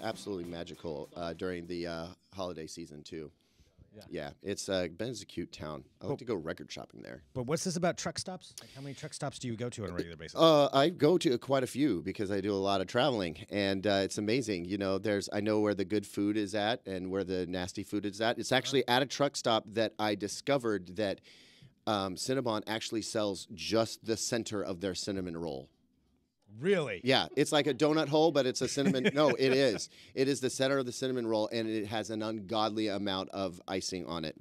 absolutely magical during the holiday season too. Yeah. Yeah, it's Ben's a cute town. I like to go record shopping there. But what's this about truck stops? Like, how many truck stops do you go to on a regular basis? I go to quite a few because I do a lot of traveling, and it's amazing. You know, I know where the good food is at and where the nasty food is at. It's actually at a truck stop that I discovered that Cinnabon actually sells just the center of their cinnamon roll. Really? Yeah, it's like a donut hole, but it's a cinnamon. No, it is. It is the center of the cinnamon roll, and it has an ungodly amount of icing on it.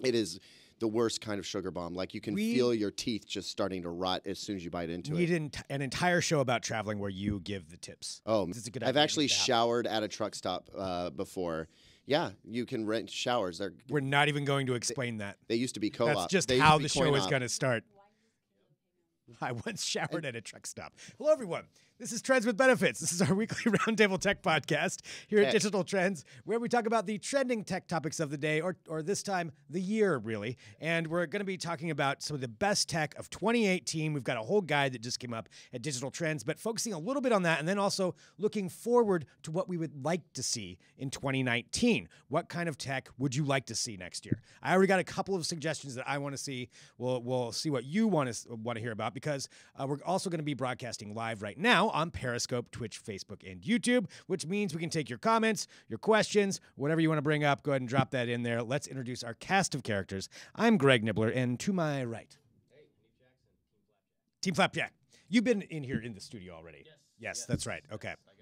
It is the worst kind of sugar bomb. Like you can feel your teeth just starting to rot as soon as you bite into it. We did an entire show about traveling where you give the tips. Oh, It's a good I've idea. actually showered at a truck stop before. Yeah, you can rent showers. We're not even going to explain that. They used to be co-op. That's just They used how to be the show coin is op. going to start. I once showered at a truck stop. Hello, everyone. This is Trends with Benefits. This is our weekly roundtable tech podcast here at Digital Trends, where we talk about the trending tech topics of the day, or this time, the year, really. And we're going to be talking about some of the best tech of 2018. We've got a whole guide that just came up at Digital Trends, but focusing a little bit on that, and then also looking forward to what we would like to see in 2019. What kind of tech would you like to see next year? I already got a couple of suggestions that I want to see. We'll see what you want to hear about, because we're also going to be broadcasting live right now on Periscope, Twitch, Facebook, and YouTube, which means we can take your comments, your questions, whatever you want to bring up. Go ahead and drop that in there. Let's introduce our cast of characters. I'm Greg Nibbler, and to my right, Team Flapjack. You've been in here in the studio already. Yes, that's right. Okay. I got my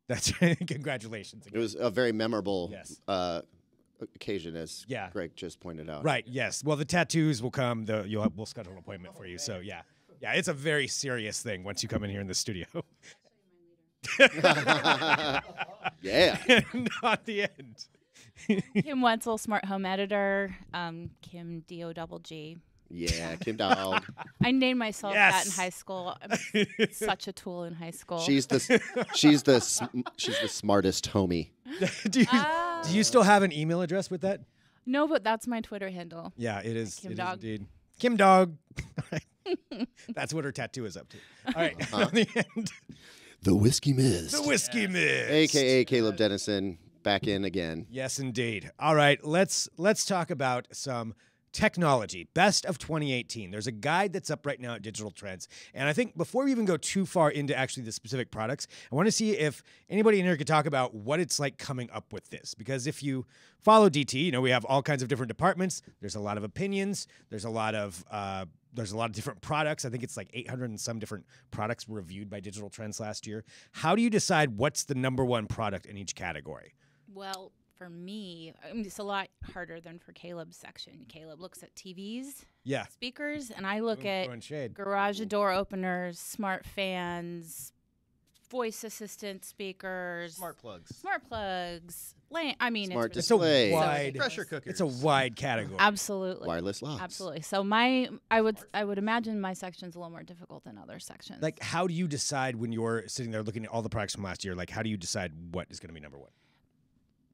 induction recently. That's congratulations. It was a very memorable Yes. occasion, as Greg just pointed out. Right, yes. Well, the tattoos will come. We'll schedule an appointment for you. So, yeah. Yeah, it's a very serious thing once you come in here in the studio. Yeah. And not the end. Kim Wetzel, smart home editor. Kim D-O-double-G. Yeah, Kim Dog. I named myself that in high school. I'm such a tool in high school. She's the smartest homie. Do you still have an email address with that? No, but that's my Twitter handle. Yeah, it is. Kim it Dog. Is indeed. Kim Dog. That's what her tattoo is up to. All right. On the end. The Whiskey Mist. The Whiskey Mist. AKA Caleb Dennison, back in again. Yes, indeed. All right, let's talk about some technology. Best of 2018. There's a guide that's up right now at Digital Trends. And I think before we even go too far into actually the specific products, I want to see if anybody in here could talk about what it's like coming up with this. Because if you follow DT, you know, we have all kinds of different departments. There's a lot of opinions. There's a lot of different products. I think it's like 800 and some different products were reviewed by Digital Trends last year. How do you decide what's the number one product in each category? Well, for me, I mean, it's a lot harder than for Caleb's section. Caleb looks at TVs, speakers, and I look at garage door openers, smart fans, voice assistant speakers, Smart plugs. I mean, Smart it's display. Wide Pressure cookers. It's a wide category. absolutely Wireless locks. absolutely. So I would imagine my section's a little more difficult than other sections. Like, how do you decide when you're sitting there looking at all the products from last year? Like, how do you decide what is going to be number one?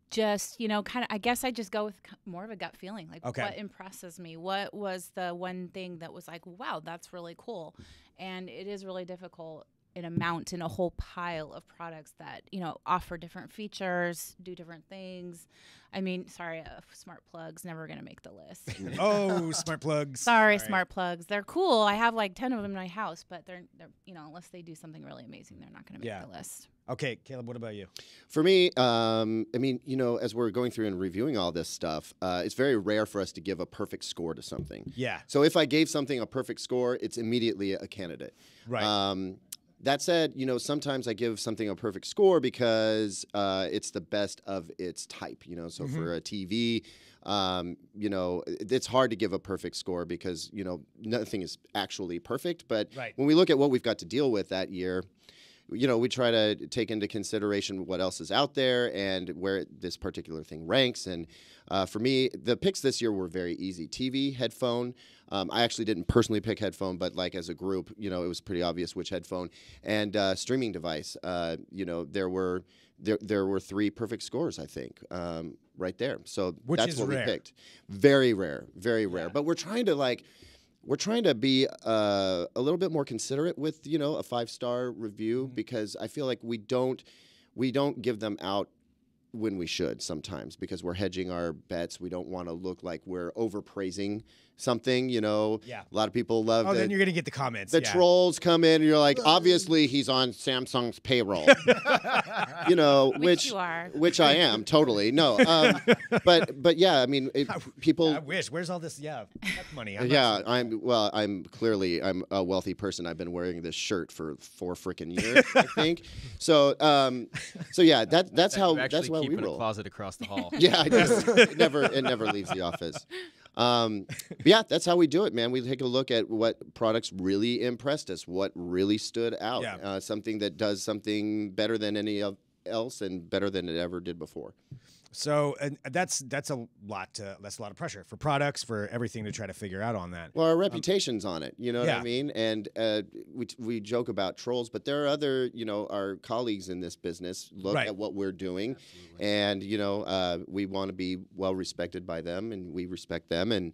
Just, kind of, I guess I just go with more of a gut feeling. Like, what impresses me? What was the one thing that was like, wow, that's really cool? And it is really difficult in a whole pile of products that, offer different features, do different things. I mean, sorry, smart plugs, never going to make the list. Oh, smart plugs. Sorry, smart plugs. They're cool. I have like 10 of them in my house, but they're unless they do something really amazing, they're not going to make the list. Okay, Caleb, what about you? For me, I mean, as we're going through and reviewing all this stuff, it's very rare for us to give a perfect score to something. Yeah. So if I gave something a perfect score, it's immediately a candidate. Right. That said, sometimes I give something a perfect score because it's the best of its type. So for a TV, it's hard to give a perfect score because nothing is actually perfect. But when we look at what we've got to deal with that year, we try to take into consideration what else is out there and where this particular thing ranks. And for me, the picks this year were very easy. TV, headphone. I actually didn't personally pick headphone, but like as a group, it was pretty obvious which headphone. And streaming device. There were 3 perfect scores, I think, right there. So that's what we picked. Very rare, very rare. But we're trying to be a little bit more considerate with, a 5-star review because I feel like we don't we don't give them out when we should sometimes because we're hedging our bets. We don't want to look like we're overpraising something, you know. Yeah. A lot of people love then you're going to get the comments. The trolls come in and you're like, obviously he's on Samsung's payroll. You know, which you are. Which I am, totally. No. But yeah, I mean, people I wish. Where's all this money? I'm clearly a wealthy person. I've been wearing this shirt for 4 freaking years, I think. So yeah, that's why we roll. In a closet across the hall. Yeah, I do. It never leaves the office. But yeah, that's how we do it, man. We take a look at what products really impressed us, what really stood out, something that does something better than any else and better than it ever did before. So and that's a lot of pressure for products, for everything to try to figure out on that. Well, our reputation's on it, you know what I mean? And we joke about trolls, but there are other, you know, our colleagues in this business look at what we're doing. Absolutely. And, you know, we want to be well respected by them and we respect them. And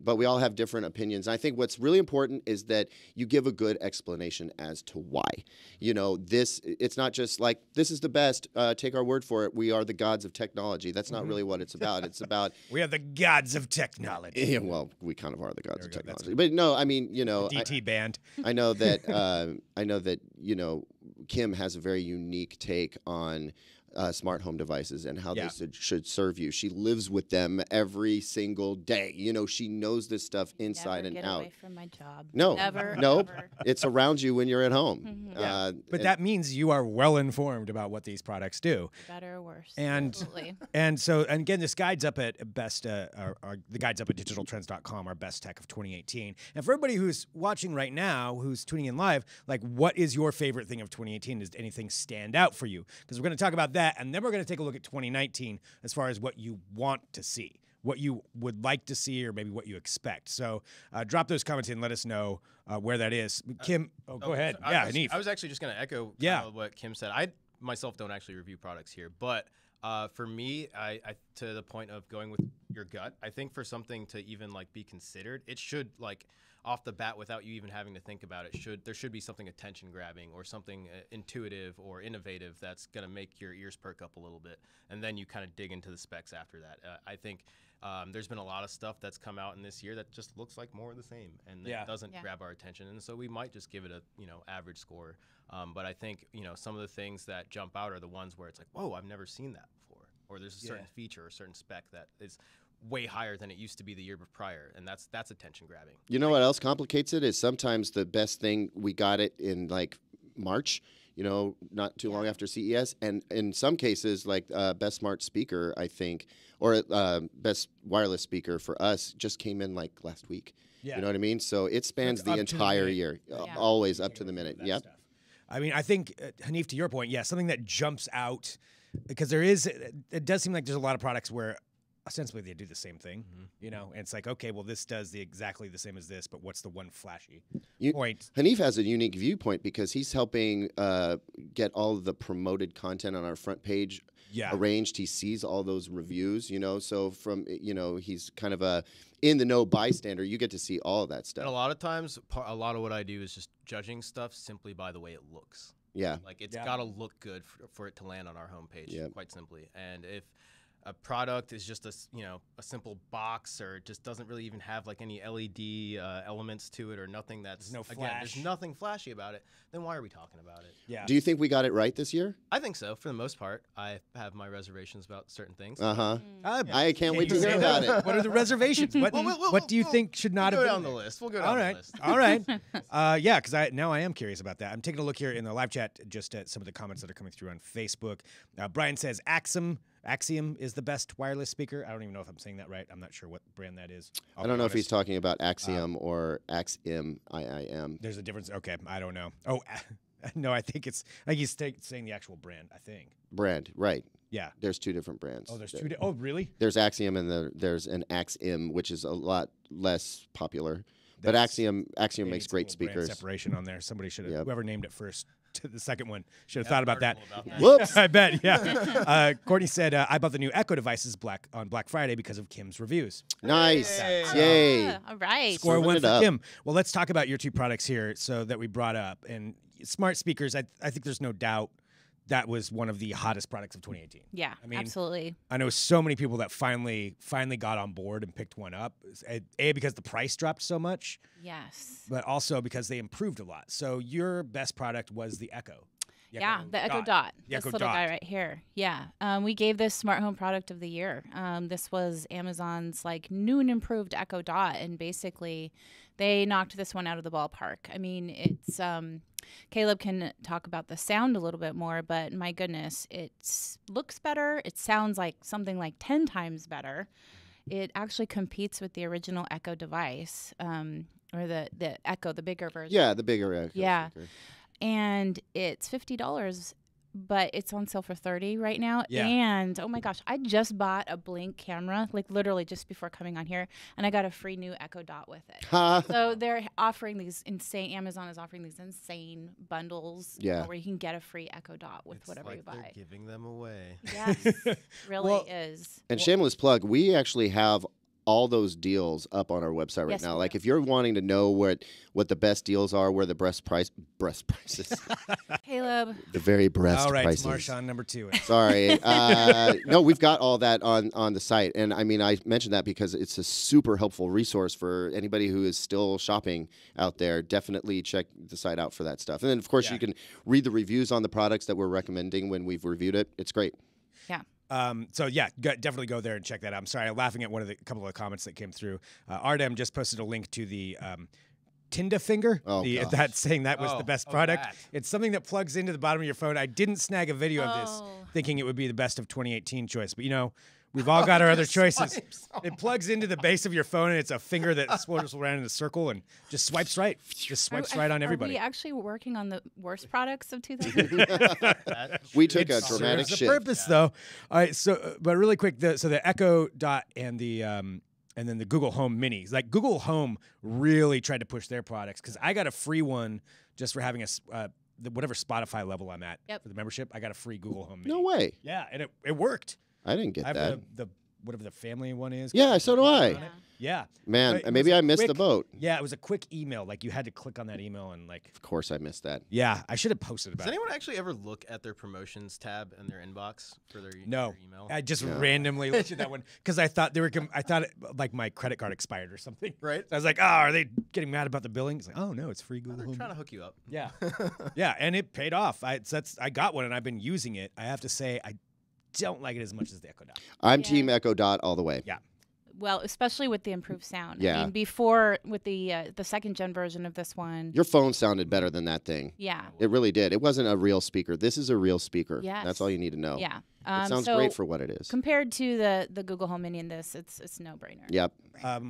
but we all have different opinions. And I think what's really important is that you give a good explanation as to why. You know, it's not just like, this is the best, take our word for it. We are the gods of technology. That's not really what it's about. It's about we are the gods of technology. Yeah, well, we kind of are the gods of technology. But no, I mean, you know, DT band. I know that you know, Kim has a very unique take on smart home devices and how they should serve you. She lives with them every single day. You know, she knows this stuff inside and out. Never get away from my job. No, never. Nope. It's around you when you're at home. Mm-hmm. But that means you are well informed about what these products do. Better or worse. And absolutely. And again, this guide's up at best. The guide's up at digitaltrends.com. Our best tech of 2018. And for everybody who's watching right now, who's tuning in live, like, what is your favorite thing of 2018? Does anything stand out for you? Because we're going to talk about that. And then we're going to take a look at 2019 as far as what you want to see, what you would like to see, or maybe what you expect. So drop those comments in. Let us know where that is. Kim, go ahead. Hanif. I was actually just going to echo what Kim said. I myself don't actually review products here, but for me, I to the point of going with your gut, I think for something to even like be considered, it should like off the bat without you even having to think about it. There should be something attention grabbing or something intuitive or innovative that's going to make your ears perk up a little bit, and then you kind of dig into the specs after that. I think there's been a lot of stuff that's come out in this year that just looks like more of the same, and it doesn't grab our attention, and so we might just give it a average score. But I think some of the things that jump out are the ones where it's like, whoa, I've never seen that before, or there's a certain feature or certain spec that is way higher than it used to be the year prior, and that's attention grabbing. You know what else complicates it is sometimes the best thing, we got it in like March, not too long after CES, and in some cases like best smart speaker, I think, or best wireless speaker for us just came in like last week. You know what I mean? So it spans the entire year, always up to the minute. Yep. I mean, I think Hanif, to your point, something that jumps out, because it does seem like there's a lot of products where ostensibly they do the same thing, and it's like, okay, well, this does exactly the same as this, but what's the one flashy point? Hanif has a unique viewpoint because he's helping get all of the promoted content on our front page arranged. He sees all those reviews, so from, he's kind of a in-the-know bystander. You get to see all of that stuff. And a lot of times, a lot of what I do is just judging stuff simply by the way it looks. Yeah. Like, it's got to look good for it to land on our homepage, quite simply. And if a product is just a simple box, or it just doesn't really even have like any LED elements to it, or nothing that's there's nothing flashy about it, then why are we talking about it? Yeah. Do you think we got it right this year? I think so, for the most part. I have my reservations about certain things. I can't wait to hear about it. What are the reservations? What do you think should not have been down the list? We'll go down the list. All right. Because I am curious about that. I'm taking a look here in the live chat just at some of the comments that are coming through on Facebook. Brian says Axiom is the best wireless speaker. I don't even know if I'm saying that right. I'm not sure what brand that is. I don't know if he's talking about Axiom or Axiom, IIM. There's a difference. Okay, I don't know. Oh, no, I think he's saying the actual brand, I think. Brand, right. Yeah. There's two different brands. Oh, there's two. Oh, really? There's Axiom and there's an Axiom, which is a lot less popular. But Axiom makes great speakers. Brand separation on there. Somebody should have, whoever named it first to the second one, should have thought about that. Whoops. I bet, Courtney said, I bought the new Echo devices on Black Friday because of Kim's reviews. Nice. Yay. All right. Score one for Kim. Well, let's talk about your two products here that we brought up. And smart speakers, I think there's no doubt that was one of the hottest products of 2018. Yeah, I mean, absolutely. I know so many people that finally got on board and picked one up. A, because the price dropped so much. Yes. But also because they improved a lot. So your best product was the Echo. The Echo Dot. The This Echo little Dot. guy right here. Yeah. We gave this smart home product of the year. This was Amazon's like new and improved Echo Dot, and basically they knocked this one out of the ballpark. I mean, it's Caleb can talk about the sound a little bit more, but my goodness, it looks better. It sounds like something like 10 times better. It actually competes with the original Echo device, or the Echo, the bigger version. Yeah, the bigger Echo. Yeah. Speaker. And it's $50, but it's on sale for $30 right now. Yeah. And oh my gosh, I just bought a Blink camera, like literally just before coming on here, and I got a free new Echo Dot with it. So they're offering these insane. Amazon is offering these insane bundles, Yeah, where you can get a free Echo Dot with whatever you buy. They're giving them away. Yes, really is. And shameless plug, we actually have all those deals up on our website right Yes, now. we Like do. if you're wanting to know what the best deals are, where the breast prices, Caleb. the very breast All right, prices. Marshawn, number 2. Sorry. No, we've got all that on the site. And I mean, I mentioned that because it's a super helpful resource for anybody who is still shopping out there. Definitely check the site out for that stuff. And then, of course, you can read the reviews on the products that we're recommending when we've reviewed it. It's great. Yeah. So yeah, definitely go there and check that out. I'm sorry, I'm laughing at couple of the comments that came through. Ardem just posted a link to the Tinda Finger. Oh, gosh. That's saying that was the best product. that. It's something that plugs into the bottom of your phone. I didn't snag a video of this thinking it would be the best of 2018 choice, but we've all got our other choices. It plugs into the base of your phone, and it's a finger that swirls around in a circle and just swipes right. Just swipes right on everybody. Are we actually working on the worst products of 2000? We took a It dramatic serves a shift. purpose, though. All right, so but really quick, the Echo Dot and then the Google Home Mini. Like Google Home really tried to push their products because I got a free one just for having whatever Spotify level I'm at for the membership. I got a free Google Home Mini. No way. Yeah, and it worked. I didn't get I have that. the whatever the family one is. Yeah, so do I. Yeah. Yeah. Man, But it maybe was a I missed the quick- boat. Yeah, it was a quick email. Like you had to click on that email and like. Of course I missed that. Yeah, I should have posted Does about it. anyone actually ever look at their promotions tab in their inbox for their No, their email? I just randomly looked at that one because I thought like my credit card expired or something. Right. So I was like, oh, are they getting mad about the billing? It's like, oh no, it's free Google They're Home. trying to hook you up. Yeah, yeah, and it paid off. I got one and I've been using it. I have to say, I don't like it as much as the Echo Dot. I'm Yeah. Team Echo Dot all the way. Yeah. Well, especially with the improved sound. Yeah. I mean, before with the second gen version of this one. Your phone sounded better than that thing. Yeah. It really did. It wasn't a real speaker. This is a real speaker. Yes. That's all you need to know. Yeah. It sounds so great for what it is. compared to the Google Home Mini in this, it's no brainer. Yep.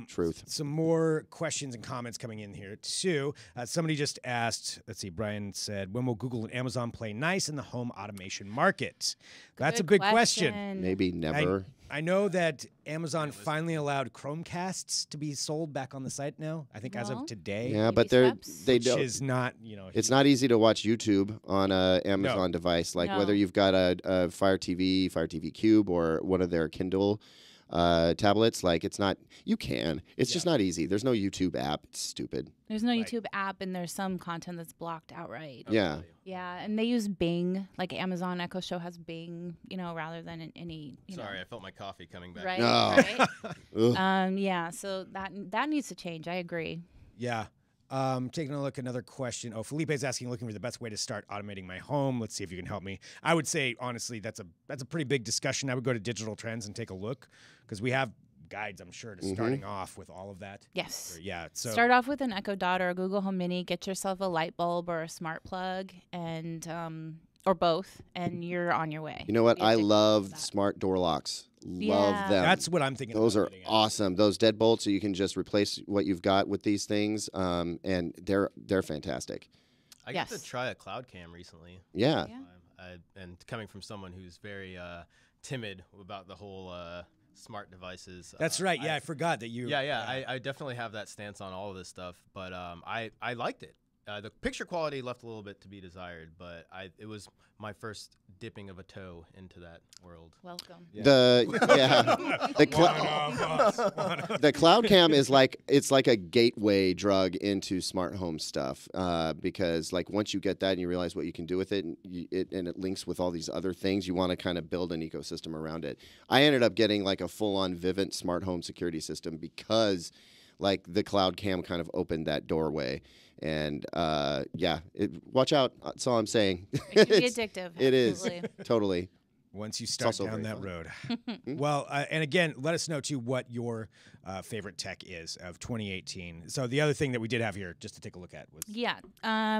Truth. Some more questions and comments coming in here too. Somebody just asked. Let's see. Brian said, "When will Google and Amazon play nice in the home automation market?" That's a Good big question. Maybe never. I know that Amazon finally allowed Chromecasts to be sold back on the site now. I think as Well, of today. Yeah, Baby but steps. they which don't. is not, It's not easy to watch YouTube on a Amazon device. Like No. whether you've got a Fire TV Cube, or one of their Kindle tablets. Like it's not. You can. It's just not easy. There's no YouTube app. It's stupid. There's no YouTube app, and there's some content that's blocked outright. Yeah. Yeah, and they use Bing, like Amazon Echo Show has Bing, rather than in any. Sorry, I felt my coffee coming back. Right. Oh. Right. Yeah. So that needs to change. I agree. Yeah. Taking a look, another question. Oh, Felipe's asking, looking for the best way to start automating my home. Let's see if you can help me. I would say, honestly, that's a pretty big discussion. I would go to Digital Trends and take a look because we have guides, I'm sure, to starting off with all of that. Yes. Or, yeah. So Start off with an Echo Dot or a Google Home Mini. Get yourself a light bulb or a smart plug, and or both, and you're on your way. You know what? Be I addicted to love that. smart door locks. Yeah. Love them. that's what I'm thinking. Those about are getting at. awesome. Those deadbolts, so you can just replace what you've got with these things, and they're fantastic. I got Yes. to try a cloud cam recently. Yeah. Yeah. And coming from someone who's very timid about the whole smart devices. That's right. Yeah, I forgot that you. I definitely have that stance on all of this stuff, but I liked it. The picture quality left a little bit to be desired, but it was my first dipping of a toe into that world. Welcome. Yeah. The cloud cam is like a gateway drug into smart home stuff because like once you get that and you realize what you can do with it and it links with all these other things, you want to kind of build an ecosystem around it. I ended up getting like a full-on Vivint smart home security system because like the cloud cam kind of opened that doorway. And watch out. That's all I'm saying. It can be addictive. It is totally. Once you start down that road. Well, and again, let us know too what your favorite tech is of 2018. So the other thing that we did have here, just to take a look at, was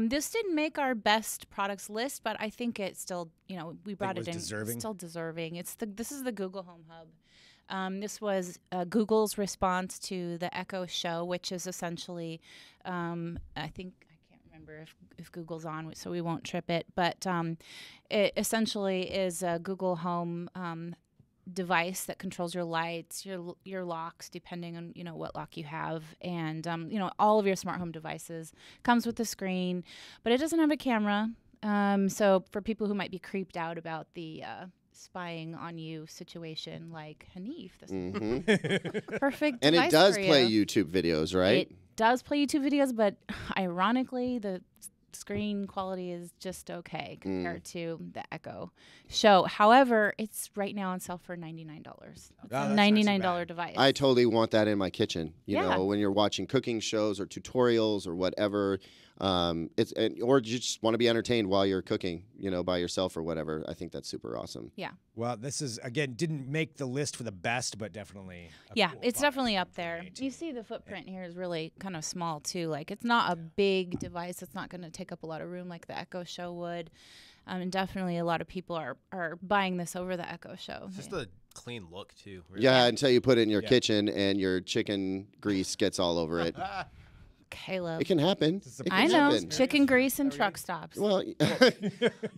this didn't make our best products list, but I think it's still, we brought it in. Deserving? It's still deserving. This is the Google Home Hub. This was Google's response to the Echo Show, which is essentially, I can't remember if Google's on, so we won't trip it, but it essentially is a Google Home device that controls your lights, your locks, depending on what lock you have, and all of your smart home devices. Comes with a screen, but it doesn't have a camera. So for people who might be creeped out about the spying on you situation, like Hanif, this is perfect. And device it does for play you. YouTube videos, right? It does play YouTube videos, but ironically, the screen quality is just okay compared to the Echo Show. However, it's right now on sale for $99. It's a $99 device. I totally want that in my kitchen. You know, when you're watching cooking shows or tutorials or whatever, or you just want to be entertained while you're cooking, by yourself or whatever. I think that's super awesome. Yeah. Well, this is again didn't make the list for the best, but definitely. Cool it's definitely up there. You see the footprint here is really kind of small too. Like it's not a big device. It's not going to take up a lot of room like the Echo Show would. And definitely a lot of people are buying this over the Echo Show. It's just a clean look too. Really. Yeah, until you put it in your kitchen and your chicken grease gets all over it. Caleb. It can happen. I know. Chicken grease and truck stops. Well,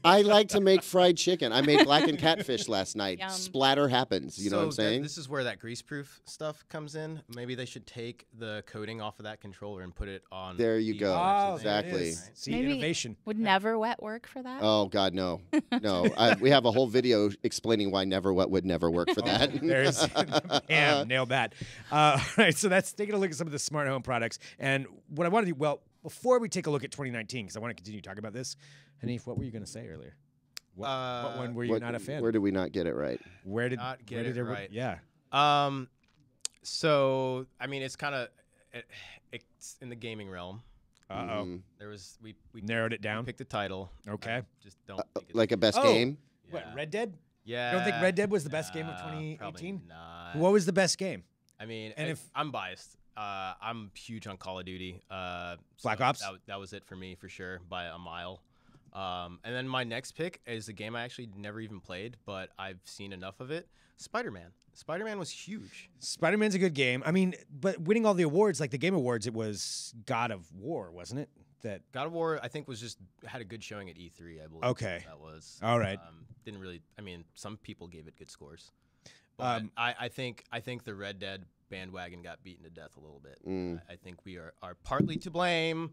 I like to make fried chicken. I made blackened catfish last night. Yum. Splatter happens. You know what I'm saying? This is where that grease-proof stuff comes in. Maybe they should take the coating off of that controller and put it on. There you go. Oh, exactly. See, Maybe innovation. Would Never Wet work for that? Oh, God, no. No. We have a whole video explaining why Never Wet would never work for that. There's nailed that. All right, so that's taking a look at some of the smart home products. And what I want to do, before we take a look at 2019, because I want to continue talking about this, Hanif, what were you going to say earlier? What one were you not a fan? Where did we not get it right? Where did not get it right? Yeah. So I mean, it's kind of it's in the gaming realm. There was we narrowed it down. Picked the title. Okay. Just don't think it's like a best game. Yeah. What, Red Dead? Yeah. You don't think Red Dead was the best game of 2018? Probably not. What was the best game? I mean, and if I'm biased, I'm huge on Call of Duty. Black Ops? That was it for me for sure by a mile. And then my next pick is a game I actually never even played, but I've seen enough of it. Spider-Man. Spider-Man was huge. Spider-Man's a good game. I mean, but winning all the awards, like the Game Awards, it was God of War, wasn't it? That God of War, I think, had a good showing at E3, I believe. Okay. That was. All right. Didn't really, I mean, some people gave it good scores. But I think the Red Dead bandwagon got beaten to death a little bit. I think we are partly to blame.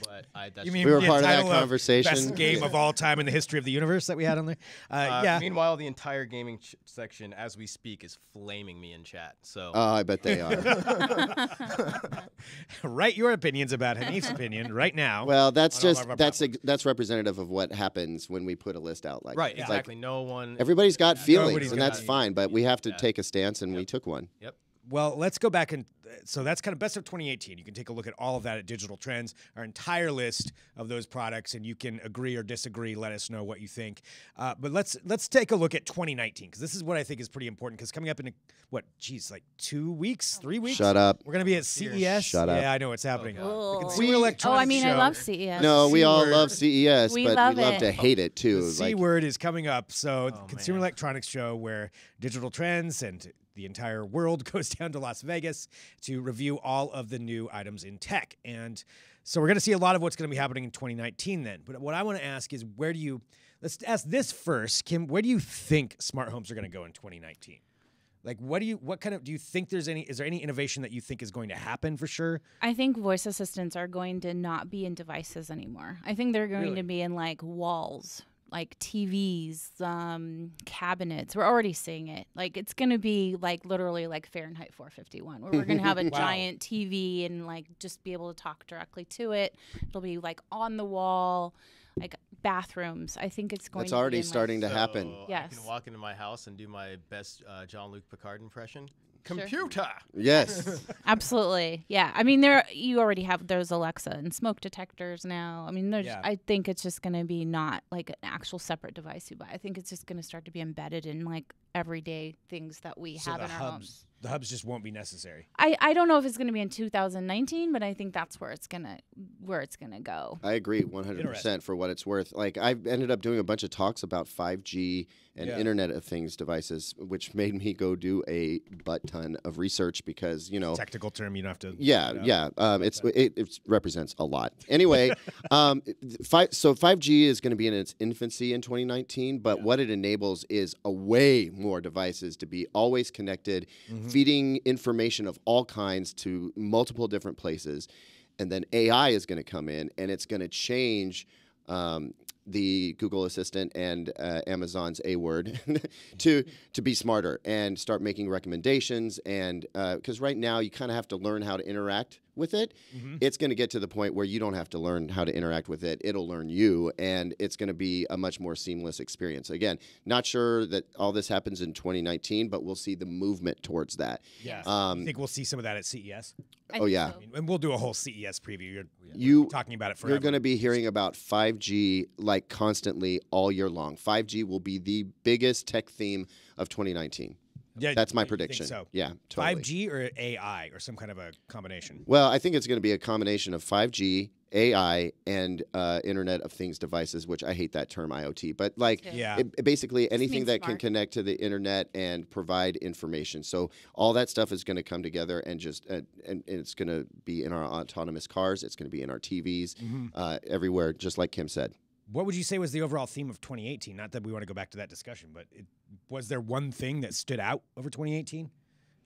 But you mean we were part of that conversation? Best game of all time in the history of the universe that we had on there. Yeah. Meanwhile, the entire gaming section, as we speak, is flaming me in chat. So. Oh, I bet they are. Write your opinions about Hanif's opinion right now. Well, that's representative of what happens when we put a list out like right. That. Exactly. Like, no one. Everybody's got feelings, and that's fine. But we have to take a stance, and we took one. Yep. Well, let's go back and so that's kind of best of 2018. You can take a look at all of that at Digital Trends, our entire list of those products, and you can agree or disagree. Let us know what you think. But let's take a look at 2019 because this is what I think is pretty important. Because coming up in like 2 weeks, 3 weeks. Shut up. We're gonna be at CES. Shut up. Yeah, I know what's happening. Oh. The Consumer Electronics Show. I love CES. No, we all love CES, We but love we love it. to hate it too. The C word is coming up. So the Consumer Electronics Show, where Digital Trends and the entire world goes down to Las Vegas to review all of the new items in tech. And so we're going to see a lot of what's going to be happening in 2019 then. But what I want to ask is let's ask this first, Kim, where do you think smart homes are going to go in 2019? Like, what kind of, do you think is there any innovation that you think is going to happen for sure? I think voice assistants are going to not be in devices anymore. I think they're going to be in like walls, like TVs, cabinets. We're already seeing it. Like, it's going to be like literally like Fahrenheit 451, where we're going to have a giant TV and like just be able to talk directly to it. It'll be like on the wall, like bathrooms. I think it's going. That's already starting to happen. So yes. I can walk into my house and do my best Jean-Luc Picard impression. Computer. Yes. Absolutely. Yeah. I mean, you already have those Alexa and smoke detectors now. I mean, I think it's just going to be not like an actual separate device you buy. I think it's just going to start to be embedded in like everyday things that we have in our homes. The hubs just won't be necessary. I don't know if it's going to be in 2019, but I think that's where it's gonna go. I agree 100% for what it's worth. Like, I've ended up doing a bunch of talks about 5G and Internet of Things devices, which made me go do a butt ton of research because, technical term, you don't have to. It represents a lot. Anyway, so 5G is going to be in its infancy in 2019, but what it enables is a way more devices to be always connected, feeding information of all kinds to multiple different places. And then AI is going to come in and it's going to change the Google Assistant and Amazon's A word to be smarter and start making recommendations. And because right now you kind of have to learn how to interact with it. It's going to get to the point where you don't have to learn how to interact with it. It'll learn you, and it's going to be a much more seamless experience. Again, not sure that all this happens in 2019, but we'll see the movement towards that. Yeah. I think we'll see some of that at CES. Oh, yeah. So. And we'll do a whole CES preview. You're talking about it forever. You're going to be hearing about 5G like constantly all year long. 5G will be the biggest tech theme of 2019. Yeah, that's my prediction. So. Yeah, totally. 5G or AI or some kind of a combination? Well, I think it's going to be a combination of 5G, AI, and Internet of Things devices, which I hate that term IoT. But basically anything that can connect to the Internet and provide information. So all that stuff is going to come together and just and it's going to be in our autonomous cars. It's going to be in our TVs, everywhere, just like Kim said. What would you say was the overall theme of 2018? Not that we want to go back to that discussion, but was there one thing that stood out over 2018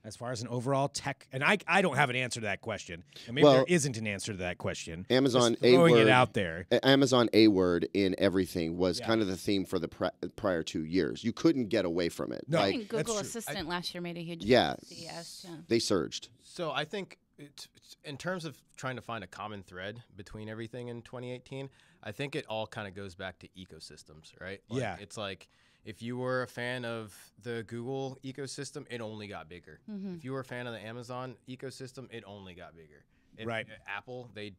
as far as an overall tech? And I don't have an answer to that question. And maybe there isn't an answer to that question. Amazon Just throwing it out there. Amazon A word in everything was kind of the theme for the prior 2 years. You couldn't get away from it. No, I think Google Assistant last year made a huge they surged. So I think in terms of trying to find a common thread between everything in 2018, I think it all kind of goes back to ecosystems, right? Like, it's like if you were a fan of the Google ecosystem, it only got bigger. If you were a fan of the Amazon ecosystem, it only got bigger. Apple, they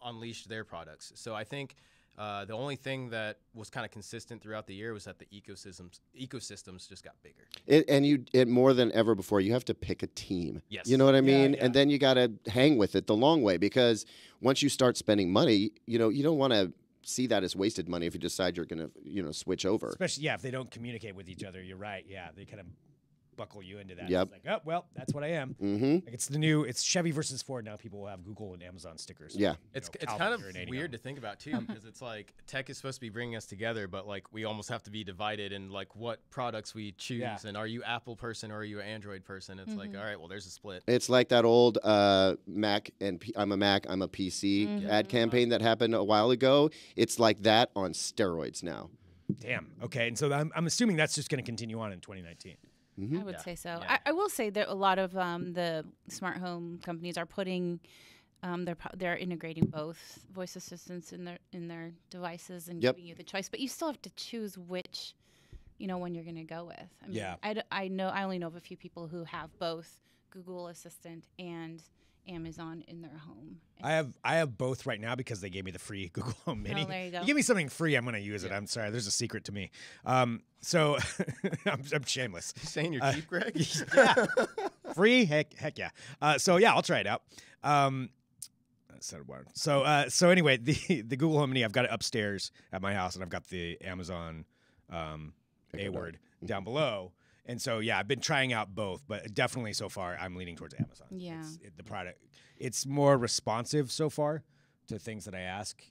unleashed their products. So I think the only thing that was kind of consistent throughout the year was that the ecosystems just got bigger. And more than ever before, you have to pick a team. Yes. You know what I mean? Yeah. And then you got to hang with it the long way, because once you start spending money, you don't want to see that as wasted money if you decide you're going to, switch over. Especially, if they don't communicate with each other. You're right. Yeah, they kind of buckle you into that. Yep. It's like, oh, well, that's what I am. Like, it's Chevy versus Ford now. People will have Google and Amazon stickers. Yeah. It's kind of weird to think about, too, because it's like tech is supposed to be bringing us together, but like we almost have to be divided in like what products we choose. Yeah. And are you Apple person or are you an Android person? It's like, all right, well, there's a split. It's like that old Mac and I'm a Mac, I'm a PC ad campaign that happened a while ago. It's like that on steroids now. Damn. Okay. And so I'm assuming that's just going to continue on in 2019. I would say so. Yeah. I will say that a lot of the smart home companies are putting, they're integrating both voice assistants in their devices and giving you the choice. But you still have to choose which, one you're going to go with. I mean, I only know of a few people who have both Google Assistant and Amazon in their home. I have both right now because they gave me the free Google Home Mini. Oh, there you go. You give me something free, I'm going to use it. I'm sorry, there's a secret to me. So I'm shameless. You saying you're cheap, Greg? Yeah, free, heck yeah. I'll try it out. So anyway, the Google Home Mini, I've got it upstairs at my house, and I've got the Amazon A word down below. And so, I've been trying out both, but definitely so far, I'm leaning towards Amazon. Yeah. The product, it's more responsive so far to things that I ask.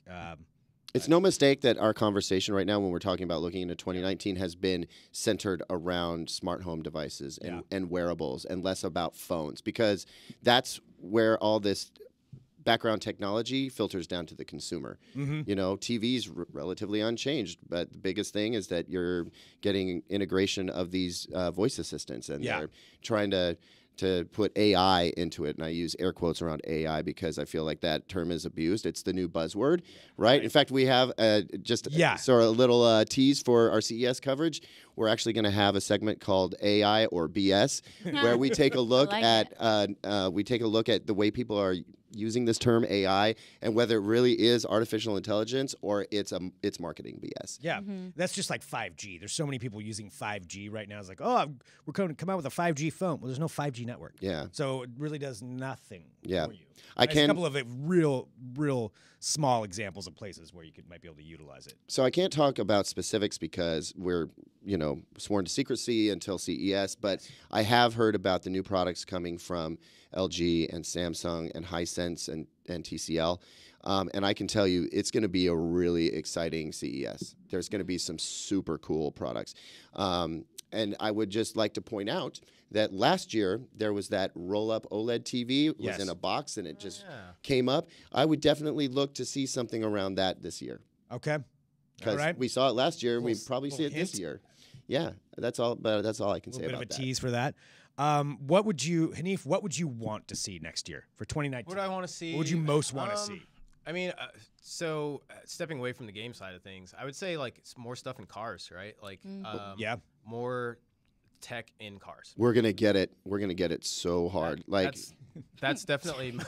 It's no mistake that our conversation right now, when we're talking about looking into 2019, has been centered around smart home devices and wearables, and less about phones, because that's where all this background technology filters down to the consumer. You know, TV's relatively unchanged, but the biggest thing is that you're getting integration of these voice assistants, and they're trying to put AI into it, and I use air quotes around AI because I feel like that term is abused. It's the new buzzword, right? In fact, we have sort of a little tease for our CES coverage. We're actually going to have a segment called AI or BS, where we take a look at the way people are using this term AI and whether it really is artificial intelligence or it's marketing BS. Yeah, that's just like 5G. There's so many people using 5G right now. It's like, oh, we're going to come out with a 5G phone. Well, there's no 5G network. Yeah. So it really does nothing for you. A couple of real small examples of places where you might be able to utilize it. So I can't talk about specifics because we're, sworn to secrecy until CES, but I have heard about the new products coming from LG and Samsung and Hisense and TCL. And I can tell you it's going to be a really exciting CES. There's going to be some super cool products. And I would just like to point out that last year there was that roll-up OLED TV. It was in a box and it just came up. I would definitely look to see something around that this year. Okay. Because we saw it last year. We probably see it this year. Yeah, that's all. But that's all I can say about that. A bit of a tease for that. What would you, Hanif? What would you want to see next year for 2019? What do I want to see? What would you most want to see? I mean, stepping away from the game side of things, I would say like more stuff in cars, right? Like, more tech in cars. We're gonna get it. We're gonna get it so hard. That's definitely.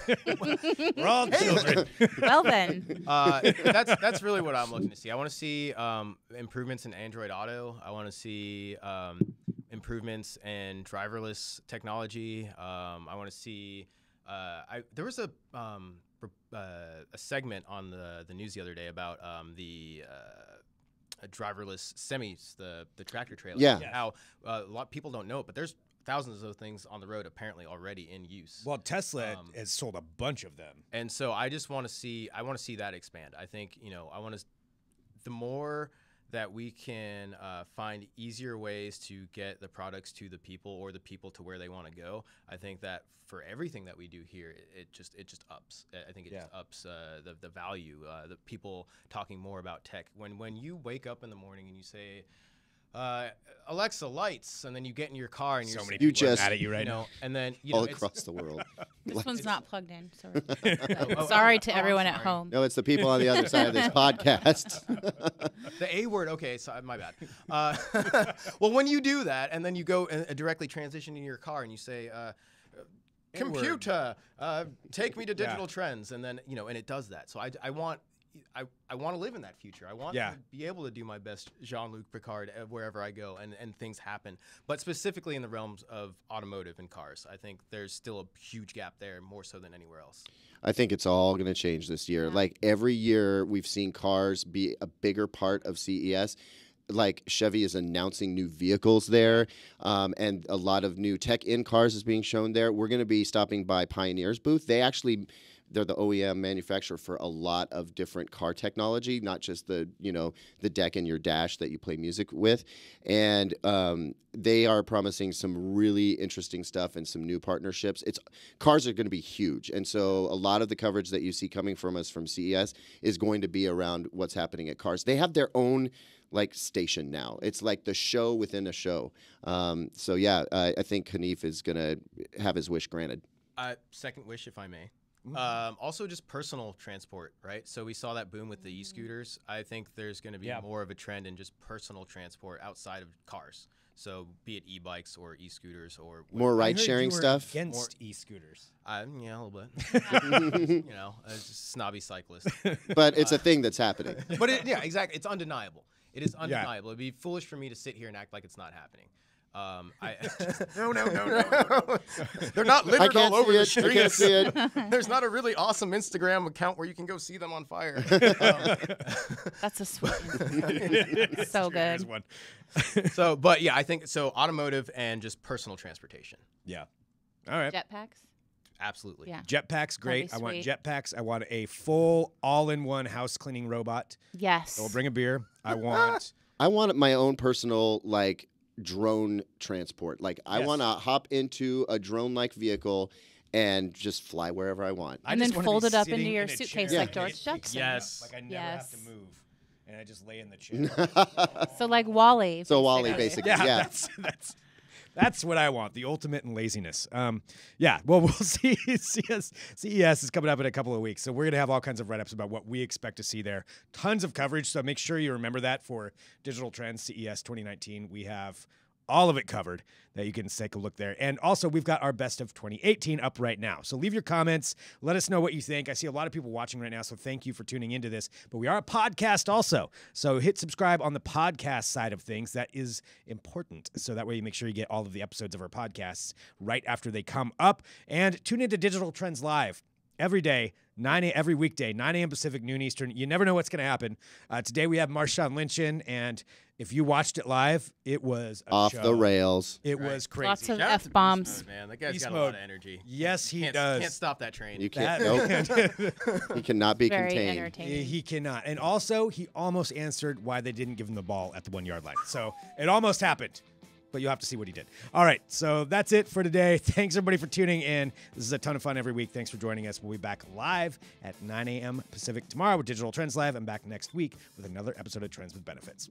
We're all children. Well then. That's really what I'm looking to see. I want to see improvements in Android Auto. I want to see improvements in driverless technology. I want to see. There was a segment on the news the other day about the driverless semis, the tractor trailer. Yeah. How a lot of people don't know it, but there's thousands of things on the road apparently already in use. Well, Tesla has sold a bunch of them, and so I just want to see. I want to see that expand. I think I want to. The more that we can find easier ways to get the products to the people or the people to where they want to go, I think that for everything that we do here, it just ups. I think it just ups the value. The people talking more about tech. When you wake up in the morning and you say, Alexa, lights, and then you get in your car and so many people are mad at you right now, and then all across the world. This one's not plugged in. Sorry. Sorry to everyone at home. No, it's the people on the other side of this podcast. The A word. Okay, so my bad. Well, when you do that, and then you go and directly transition in your car, and you say, "Computer, take me to digital trends," and then and it does that. So I want to live in that future. I want to be able to do my best Jean-Luc Picard wherever I go, and things happen. But specifically in the realms of automotive and cars, I think there's still a huge gap there, more so than anywhere else. I think it's all going to change this year. Like every year we've seen cars be a bigger part of CES. Like Chevy is announcing new vehicles there, and a lot of new tech in cars is being shown there. We're going to be stopping by Pioneer's booth. They're the OEM manufacturer for a lot of different car technology, not just the deck in your dash that you play music with. And they are promising some really interesting stuff and some new partnerships. Cars are going to be huge. And so a lot of the coverage that you see coming from us from CES is going to be around what's happening at cars. They have their own station now. It's like the show within a show. I think Hanif is going to have his wish granted. Second wish, if I may. Also just personal transport, right? So we saw that boom with the e-scooters. I think there's going to be more of a trend in just personal transport outside of cars. So be it e-bikes or e-scooters or more ride-sharing stuff. Against e-scooters. Yeah, a little bit. Just snobby cyclist. But it's a thing that's happening. But exactly. It's undeniable. It is undeniable. It'd be foolish for me to sit here and act like it's not happening. No. They're not littered all over the streets. I can't see it. There's not a really awesome Instagram account where you can go see them on fire. That's a sweet one. So good. One. I think so. Automotive and just personal transportation. Yeah. All right. Jetpacks. Absolutely. Yeah. Jetpacks, great. I want jetpacks. I want a full all-in-one house cleaning robot. Yes. So we'll bring a beer. I want my own personal like drone transport. Like I want to hop into a drone-like vehicle and just fly wherever I want. And then fold it up into your suitcase like George Jetson. Yes. Like I never have to move. And I just lay in the chair. So like Wall-E. So Wall-E, basically. Yeah. That's what I want, the ultimate in laziness. Yeah, well, we'll see. CES is coming up in a couple of weeks, so we're going to have all kinds of write-ups about what we expect to see there. Tons of coverage, so make sure you remember that for Digital Trends CES 2019. We have all of it covered that you can take a look there. And also, we've got our best of 2018 up right now. So leave your comments. Let us know what you think. I see a lot of people watching right now, so thank you for tuning into this. But we are a podcast also. So hit subscribe on the podcast side of things. That is important. So that way you make sure you get all of the episodes of our podcasts right after they come up. And tune into Digital Trends Live every day. Every weekday, 9 a.m. Pacific, noon Eastern. You never know what's going to happen. Today we have Marshawn Lynch-in, and if you watched it live, it was off the rails. It was crazy. Lots of F-bombs. Man, that guy's got a lot of energy. Yes, he does. Can't stop that train. You can't. Nope. He cannot be Very contained. entertaining. He cannot. And also, he almost answered why they didn't give him the ball at the 1 yard line. So it almost happened. But you'll have to see what he did. All right, so that's it for today. Thanks, everybody, for tuning in. This is a ton of fun every week. Thanks for joining us. We'll be back live at 9 a.m. Pacific tomorrow with Digital Trends Live. I'm back next week with another episode of Trends with Benefits.